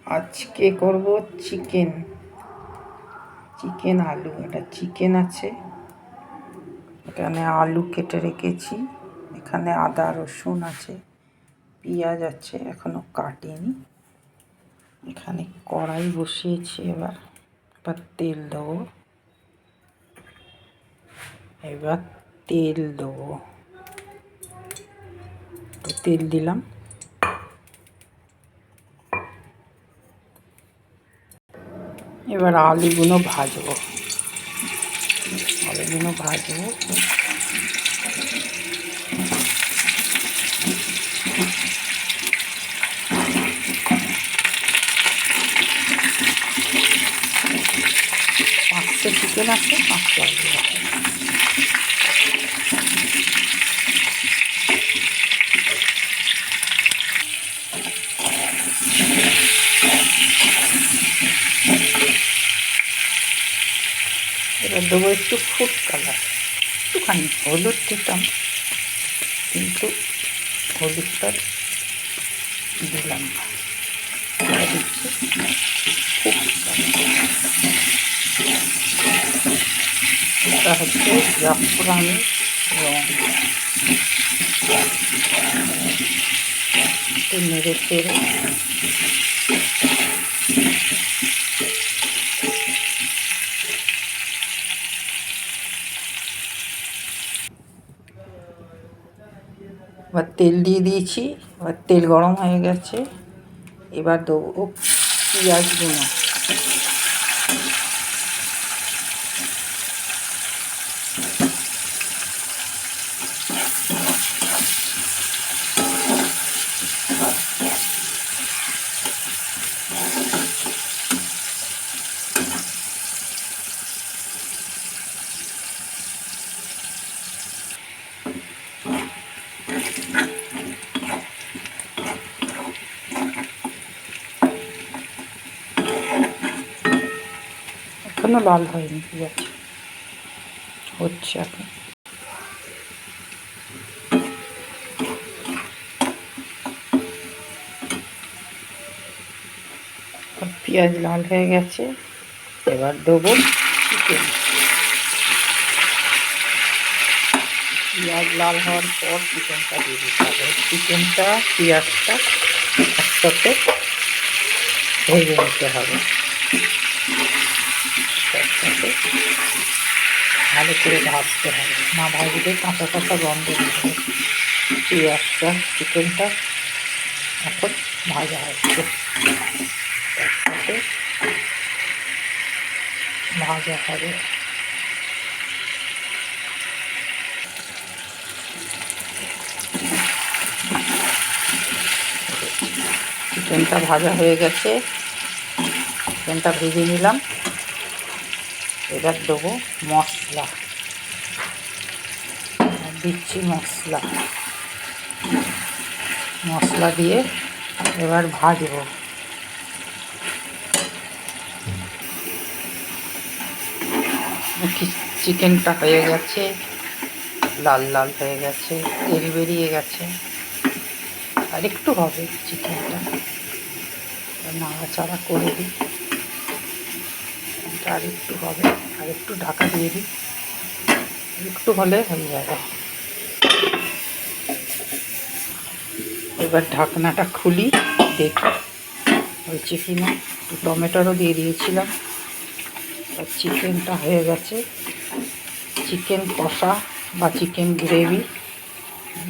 আজকে করব চিকেন আলু। এটা চিকেন আছে, এখানে আলু কেটে রেখেছি, এখানে আদা রসুন আছে, পেঁয়াজ আছে, এখনো কাটিনি। এখানে কড়াই বসিয়েছি, এবার তেল দেবো। তেল দিলাম। এবার আলুগুলো ভাজবো। পাঁচটা চিকেন আছে, 5টা আলু আছে। এবার দেবো একটু ফুড কালার, একটুখানি হলুদ দিতাম, কিন্তু হলুদটা দিলাম না। দিচ্ছি ফুড কালার, এটা হচ্ছে জাফরানি রং। একটু নেড়ে চেড়ে এবার তেল দিয়ে দিয়েছি। এবার তেল গরম হয়ে গেছে, এবার দেবো পেঁয়াজগুলো। এখনো লাল হয়নি পেঁয়াজ, হচ্ছে এখন। পেঁয়াজ লাল হয়ে গেছে, এবার দেবো চিকেন। পেঁয়াজ লাল হওয়ার পর চিকেনটা দিয়ে দিতে হবে। চিকেনটা পেঁয়াজটা একসাথে ভেজে নিতে হবে, একসাথে ভালো করে ভাজতে হবে, না ভাজলে কাঁচা কাঁচা গন্ধ বেরোবে। পেঁয়াজটা চিকেনটা এখন ভাজা হচ্ছে, একসাথে ভাজা হবে। চিকেনটা ভাজা হয়ে গেছে, চিকেনটা ভেজে নিলাম। এবার দেবো মশলা, দিচ্ছি মশলা দিয়ে এবার ভাজবো। চিকেনটা হয়ে গেছে, লাল লাল হয়ে গেছে, তেল বেরিয়ে গেছে, আর একটু হবে চিকেনটা, নাড়াচাড়া করে দিই। আর একটু হবে, আর একটু ঢাকা দিয়ে দিই, একটু হলে হয়ে যাবে। এবার ঢাকনাটা খুলি, দেখি হয়েছে কি না। একটু টমেটোরও দিয়ে দিয়েছিলাম। আর চিকেনটা হয়ে গেছে, চিকেন কষা বা চিকেন গ্রেভি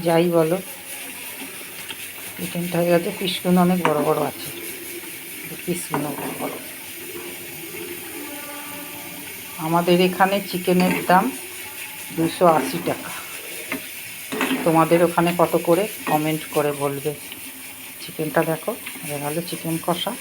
যাই বলো, চিকেনটা হয়ে গেছে। পিসগুলো অনেক বড় বড় আছে, পিসগুলো বড় বড়। আমাদের এখানে চিকেনের দাম 280 টাকা। তোমাদের ওখানে কত করে কমেন্ট করে বলবে। চিকেনটা দেখো, হয়ে গেল চিকেন কষা।